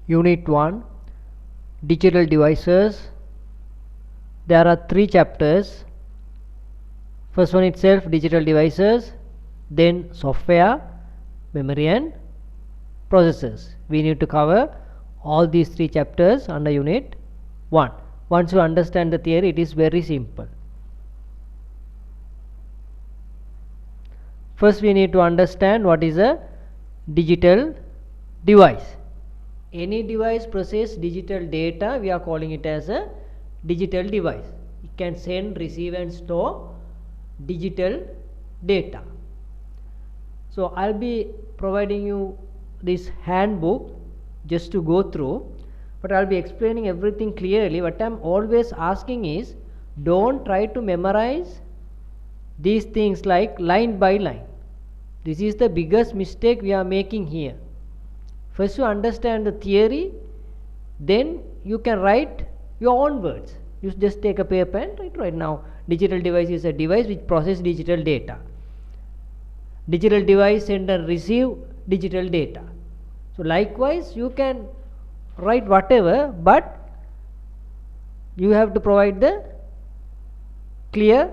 Unit 1 Digital Devices. There are 3 chapters. First one itself, digital devices, then software, memory and processors. We need to cover all these 3 chapters under unit 1. Once you understand the theory, it is very simple. First we need to understand what is a digital device. Any device process digital data, we are calling it as a digital device. It can send, receive and store digital data. So I'll be providing you this handbook just to go through, but I'll be explaining everything clearly. What I'm always asking is, don't try to memorize these things like line by line. This is the biggest mistake we are making here. First you understand the theory, then you can write your own words. You just take a paper and write right now. Digital device is a device which processes digital data. Digital device send and receive digital data. So likewise you can write whatever, but you have to provide the clear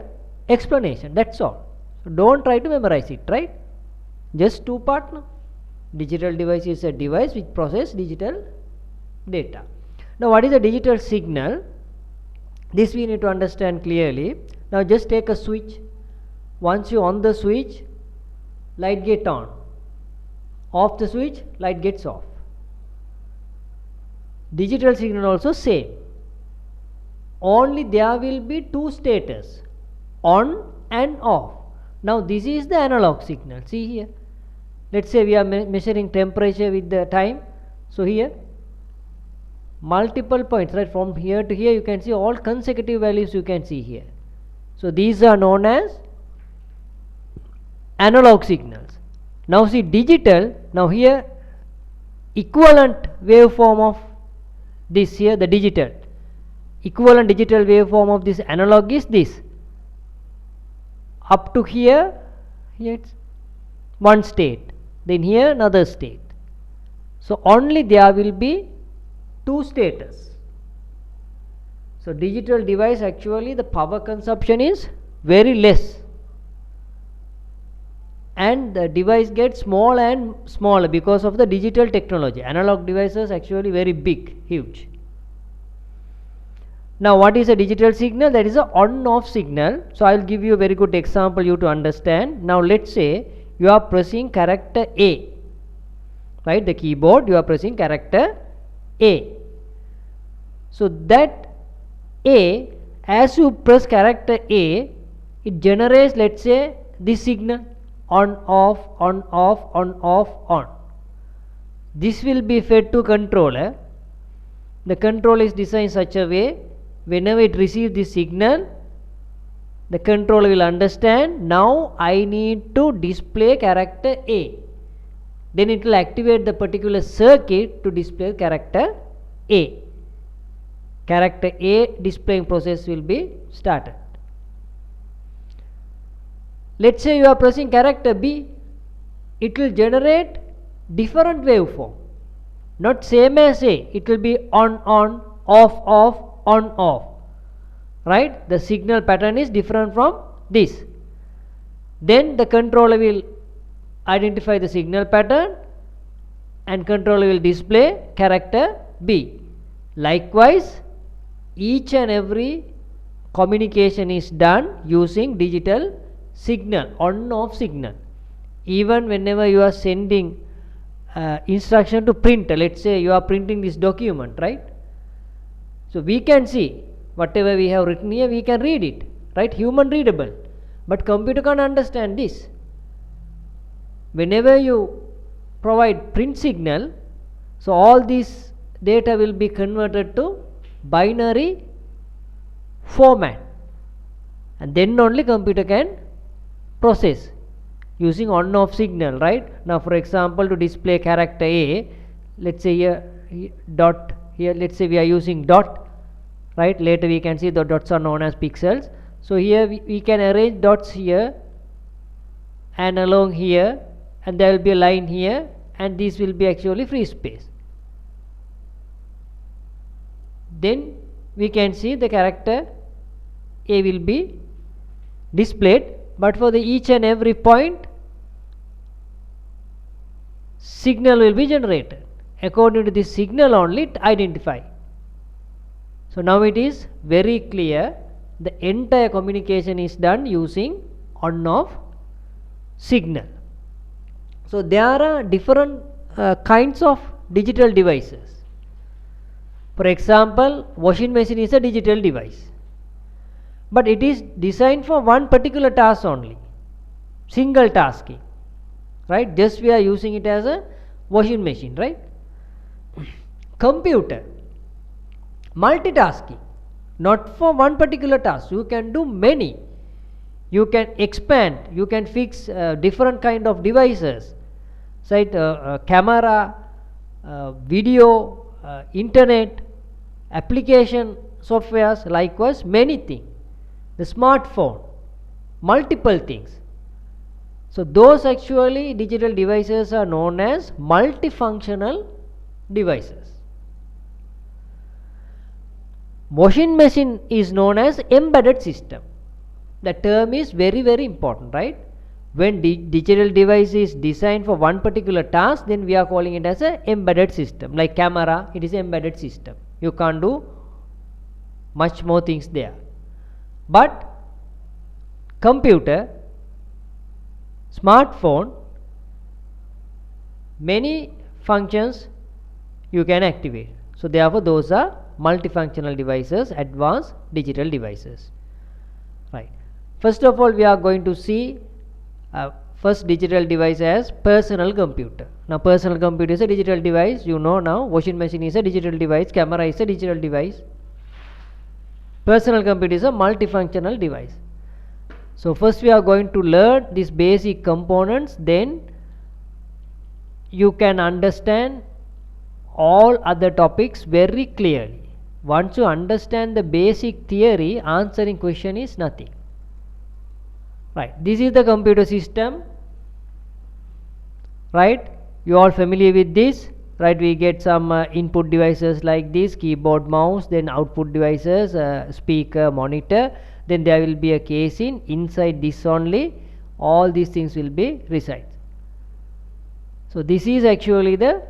explanation. That's all. So don't try to memorize it, right? Just 2 part now. Digital device is a device which processes digital data. Now what is a digital signal? This we need to understand clearly. Now just take a switch. Once you on the switch, light get on. Off the switch, light gets off. Digital signal also same. Only there will be 2 status, on and off. Now this is the analog signal. See here. Let's say we are measuring temperature with the time. So here multiple points, right, from here to here you can see all consecutive values you can see here. So these are known as analog signals. Now see digital, now here equivalent waveform of this here, the digital equivalent digital waveform of this analog is this. Up to here it's one state, then here another state. So only there will be 2 status. So digital device, actually the power consumption is very less and the device gets smaller and smaller because of the digital technology. Analog devices actually very big, huge. Now what is a digital signal? That is a on-off signal. So I will give you a very good example you to understand. Now let's say you are pressing character A, right, the keyboard, you are pressing character A. So that A, as you press character A, it generates, let's say, this signal, on off, on off, on off, on. This will be fed to controller. The controller is designed such a way, whenever it receives this signal, the controller will understand, now I need to display character A. Then it will activate the particular circuit to display character A. Character A displaying process will be started. Let's say you are pressing character B, it will generate different waveform, not same as A. It will be on, off, on, off, right? The signal pattern is different from this. Then the controller will identify the signal pattern and controller will display character B. Likewise, each and every communication is done using digital signal, on-off signal. Even whenever you are sending instruction to printer, let's say you are printing this document, right? So we can see whatever we have written here, we can read it, right? Human readable, but computer can't understand this. Whenever you provide print signal, so all this data will be converted to binary format and then only computer can process using on-off signal, right? Now for example, to display character A, let's say here dot, here let's say we are using dot, right? Later we can see the dots are known as pixels. So here we can arrange dots here and along here, and there will be a line here, and this will be actually free space. then we can see the character A will be displayed, but for the each and every point signal will be generated. According to this signal only it identify. So now it is very clear, the entire communication is done using on-off signal. So there are different kinds of digital devices. For example, washing machine is a digital device, but it is designed for one particular task only, single tasking, right? Just we are using it as a washing machine, right? Computer, multitasking, not for one particular task, you can do many, you can expand, you can fix different kind of devices, right? Camera, video, internet, application softwares, likewise many things, the smartphone, multiple things. So those actually digital devices are known as multifunctional devices. Washing machine is known as embedded system. The term is very important, right? When digital device is designed for one particular task, then we are calling it as a embedded system. Like camera, it is embedded system, you can't do much more things there. But computer, smartphone, many functions you can activate. So therefore those are multifunctional devices, advanced digital devices, right? First of all, we are going to see first digital device as personal computer. Now personal computer is a digital device, you know now. Washing machine is a digital device, camera is a digital device. Personal computer is a multifunctional device. So first we are going to learn these basic components, then you can understand all other topics very clearly. Once you understand the basic theory, answering question is nothing, right? This is the computer system, right? You all familiar with this, right? We get some input devices like this, keyboard, mouse, then output devices, speaker, monitor, then there will be a casing. Inside this only all these things will be reside. So this is actually the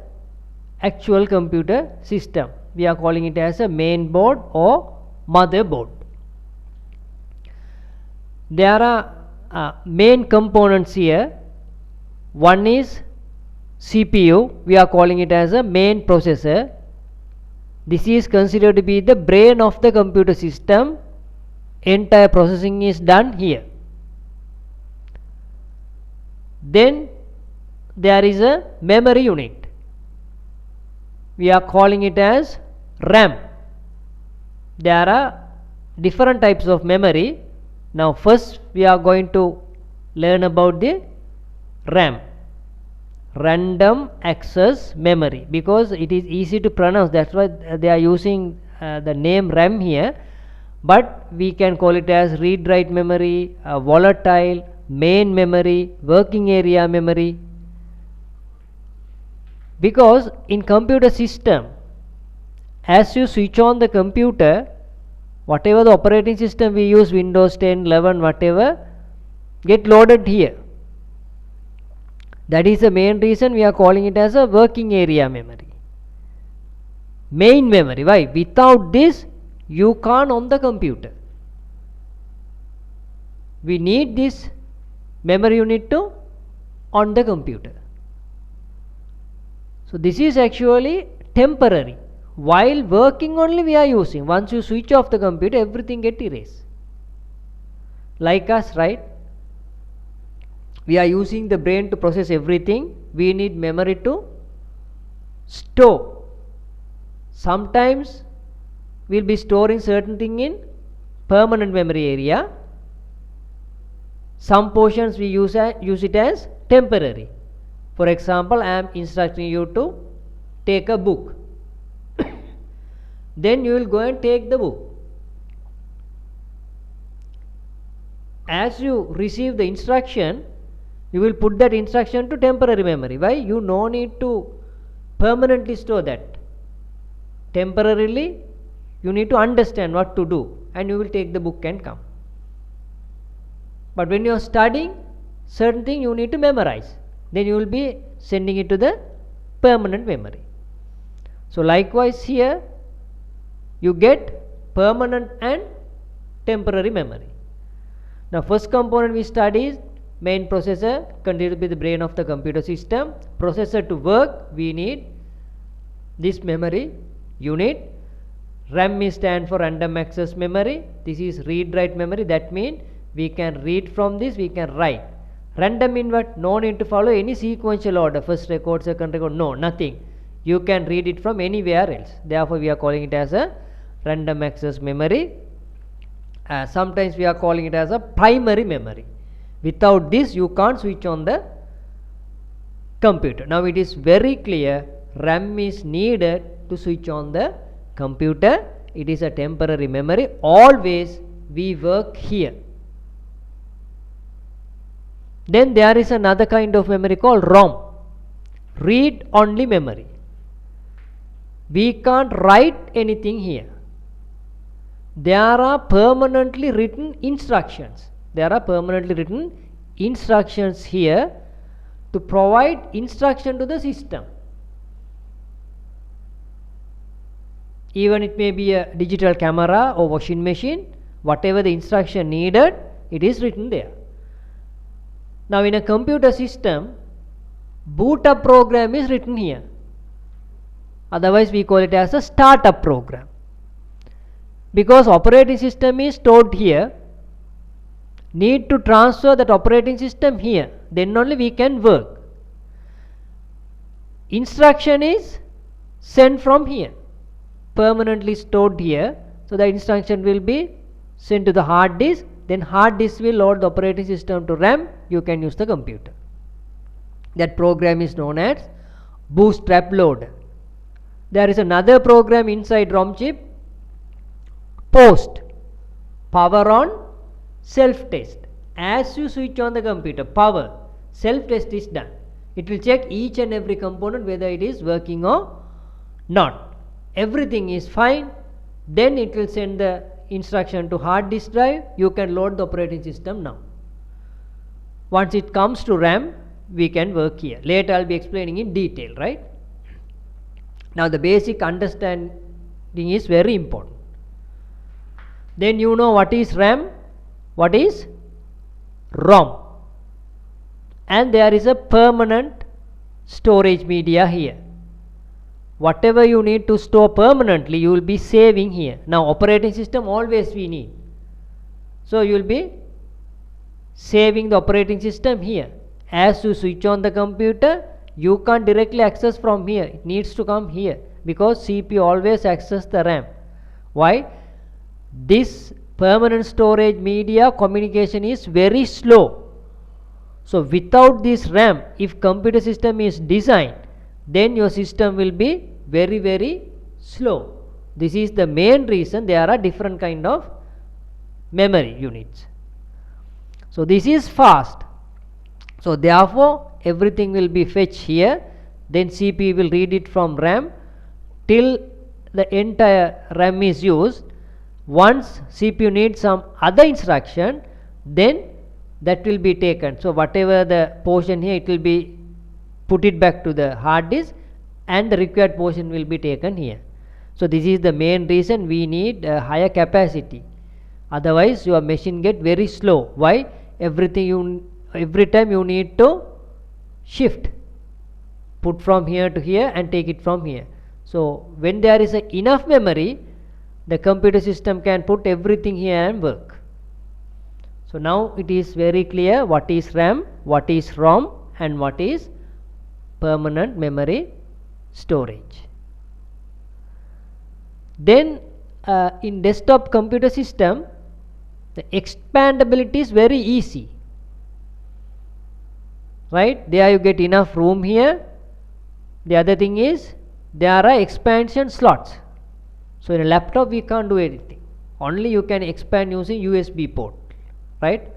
actual computer system. We are calling it as a main board or motherboard. There are main components here. One is CPU, we are calling it as a main processor. This is considered to be the brain of the computer system. Entire processing is done here. Then there is a memory unit, we are calling it as RAM. There are different types of memory. Now first we are going to learn about the RAM, random access memory, because it is easy to pronounce, that's why they are using the name RAM here, but we can call it as read write memory, volatile, main memory, working area memory. Because in computer system, as you switch on the computer, whatever the operating system we use, Windows 10, 11, whatever, get loaded here. That is the main reason we are calling it as a working area memory, main memory. Why? Without this you can't on the computer. We need this memory unit to on the computer. So this is actually temporary. While working only we are using. Once you switch off the computer, everything get erased. Like us, right? We are using the brain to process everything. We need memory to store. Sometimes we will be storing certain thing in permanent memory area. Some portions we use it as temporary. For example, I am instructing you to take a book. Then you will go and take the book. As you receive the instruction, you will put that instruction to temporary memory. Why? You no need to permanently store that. Temporarily you need to understand what to do, and you will take the book and come. But when you are studying, certain thing you need to memorize, then you will be sending it to the permanent memory. So likewise here you get permanent and temporary memory. Now first component we study is main processor, continue to be the brain of the computer system. Processor to work, we need this memory unit. RAM is stand for random access memory. This is read write memory. That means we can read from this, we can write. Random in what? No need to follow any sequential order, first record, second record, no, nothing. You can read it from anywhere else. Therefore we are calling it as a random access memory. Sometimes we are calling it as a primary memory. Without this you can't switch on the computer. Now it is very clear, RAM is needed to switch on the computer. It is a temporary memory. Always we work here. Then there is another kind of memory called ROM, read only memory. We can't write anything here. There are permanently written instructions. There are permanently written instructions here to provide instruction to the system. Even it may be a digital camera or washing machine, whatever the instruction needed, it is written there. Now in a computer system, boot up program is written here. Otherwise we call it as a startup program. Because operating system is stored here, need to transfer that operating system here, then only we can work. Instruction is sent from here, permanently stored here. So the instruction will be sent to the hard disk, then hard disk will load the operating system to RAM, you can use the computer. That program is known as bootstrap loader. There is another program inside ROM chip, post, power on, self test. As you switch on the computer, power, self test is done. It will check each and every component whether it is working or not. Everything is fine, then it will send the instruction to hard disk drive. You can load the operating system now. Once it comes to RAM, we can work here. Later I will be explaining in detail, right? Now the basic understanding is very important. Then you know what is RAM, what is ROM, and there is a permanent storage media here. Whatever you need to store permanently, you will be saving here. Now operating system always we need, so you will be saving the operating system here. As you switch on the computer, you can't directly access from here, it needs to come here, because CPU always access the RAM. Why? This permanent storage media communication is very slow. So without this RAM, if computer system is designed, then your system will be very, very slow. This is the main reason there are different kind of memory units. So this is fast. So therefore everything will be fetched here, then CPU will read it from RAM till the entire RAM is used. Once CPU needs some other instruction, then that will be taken. So whatever the portion here, it will be put it back to the hard disk, and the required portion will be taken here. So this is the main reason we need a higher capacity. Otherwise your machine get very slow. Why? Every time you need to shift, put from here to here and take it from here. So when there is enough memory, the computer system can put everything here and work. So now it is very clear what is RAM, what is ROM, and what is permanent memory storage. Then in desktop computer system, the expandability is very easy, right? There you get enough room here. The other thing is there are expansion slots. So in a laptop we can't do anything, only you can expand using USB port, right?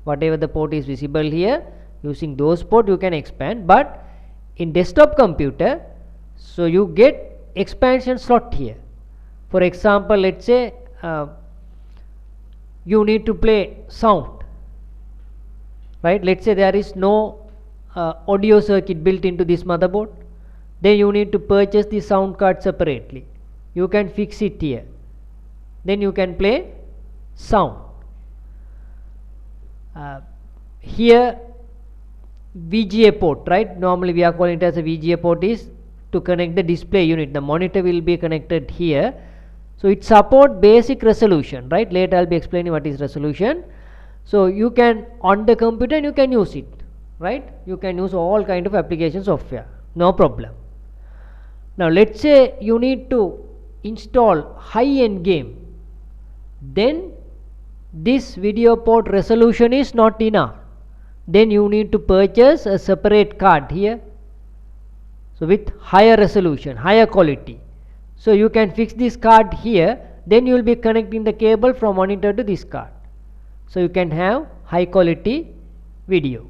Whatever the port is visible here, using those port you can expand. But in desktop computer, so you get expansion slot here. For example, let's say you need to play sound, right? Let's say there is no audio circuit built into this motherboard, then you need to purchase the sound card separately. You can fix it here, then you can play sound. Here VGA port, right? Normally we are calling it as a VGA port, is to connect the display unit. The monitor will be connected here. So it supports basic resolution, right? Later I'll be explaining what is resolution. So you can, on the computer you can use it, right? You can use all kind of application software, no problem. Now let's say you need to install high-end game, then this video port resolution is not enough, then you need to purchase a separate card here, so with higher resolution, higher quality. So you can fix this card here, then you will be connecting the cable from monitor to this card, so you can have high quality video.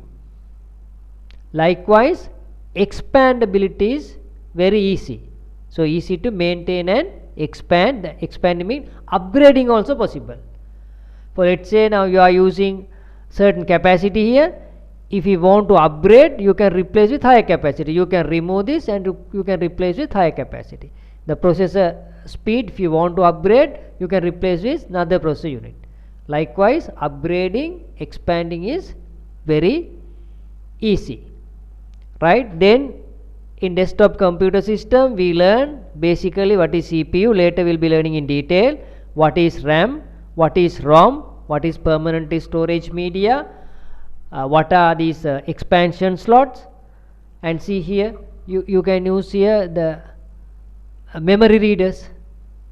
Likewise, expandability is very easy, so easy to maintain and expand. Expand means upgrading also possible. For let's say now you are using certain capacity here, if you want to upgrade, you can replace with higher capacity. You can remove this and you can replace with higher capacity. The processor speed, if you want to upgrade, you can replace with another processor unit. Likewise, upgrading, expanding is very easy, right? Then in desktop computer system we learn basically what is CPU. Later we will be learning in detail what is RAM, what is ROM, what is permanent storage media, what are these expansion slots. And see here, you can use here the memory readers,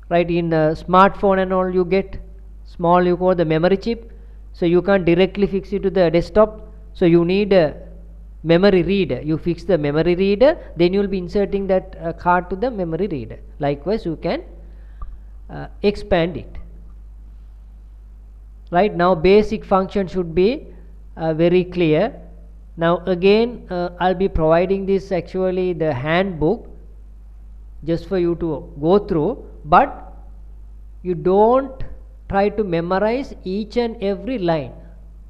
right? In smartphone and all you get small, you call the memory chip, so you can't directly fix it to the desktop, so you need a memory reader. You fix the memory reader, then you will be inserting that card to the memory reader. Likewise, you can expand it. Right now basic function should be very clear. Now again I'll be providing this, actually the handbook, just for you to go through, but you don't try to memorize each and every line,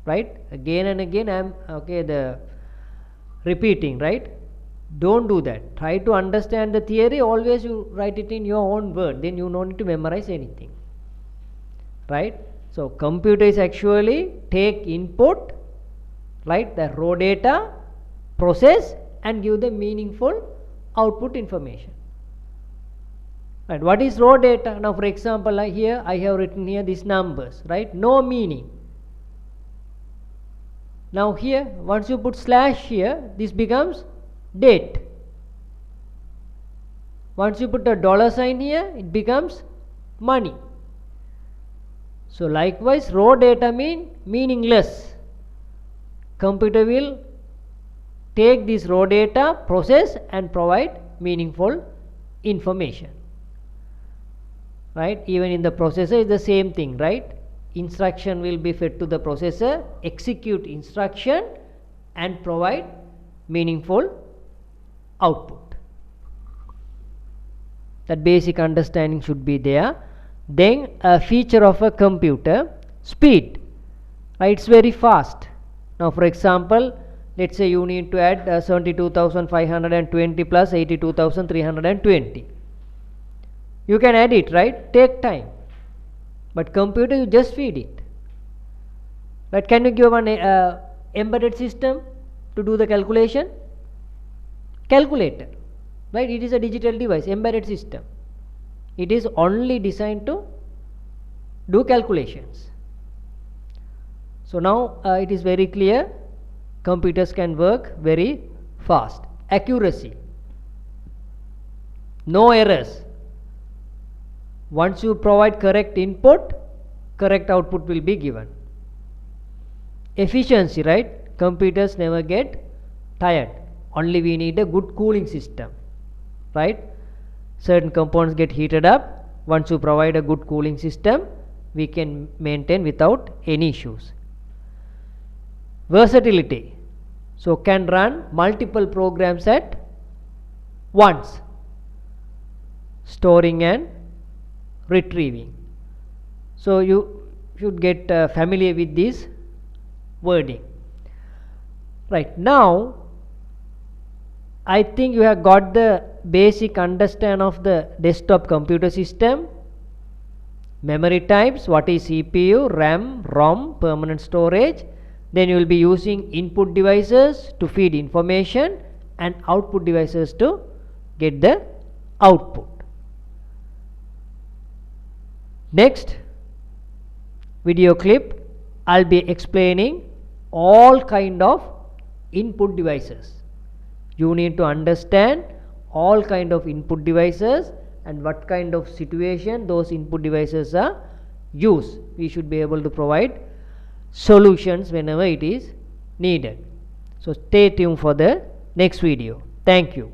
right? Again and again I'm repeating, right? Don't do that. Try to understand the theory. Always you write it in your own word, then you don't need to memorize anything, right? So computer is actually take input, right, the raw data, process and give the meaningful output information. Right, what is raw data? Now for example, here I have written here these numbers, right? No meaning. Now here once you put slash here, this becomes date. Once you put a dollar sign here, it becomes money. So likewise raw data mean meaningless. Computer will take this raw data, process and provide meaningful information, right? Even in the processor is the same thing, right? Instruction will be fed to the processor, execute instruction and provide meaningful output. That basic understanding should be there. Then a feature of a computer, speed, right? It's very fast. Now for example, let's say you need to add 72,520 plus 82,320. You can add it, right? Take time. But computer, you just feed it, right? Can you give an embedded system to do the calculation? Calculator, right? It is a digital device, embedded system. It is only designed to do calculations. So now it is very clear, computers can work very fast. Accuracy, no errors. Once you provide correct input, correct output will be given. Efficiency, right? Computers never get tired. Only we need a good cooling system, right? Certain components get heated up. Once you provide a good cooling system, we can maintain without any issues. Versatility, so can run multiple programs at once, storing and retrieving. So you should get familiar with this wording. Right, now I think you have got the basic understand of the desktop computer system, memory types, what is CPU, RAM, ROM, permanent storage. Then you will be using input devices to feed information and output devices to get the output. Next video clip, I'll be explaining all kind of input devices. You need to understand all kind of input devices and what kind of situation those input devices are used. We should be able to provide solutions whenever it is needed. So stay tuned for the next video. Thank you.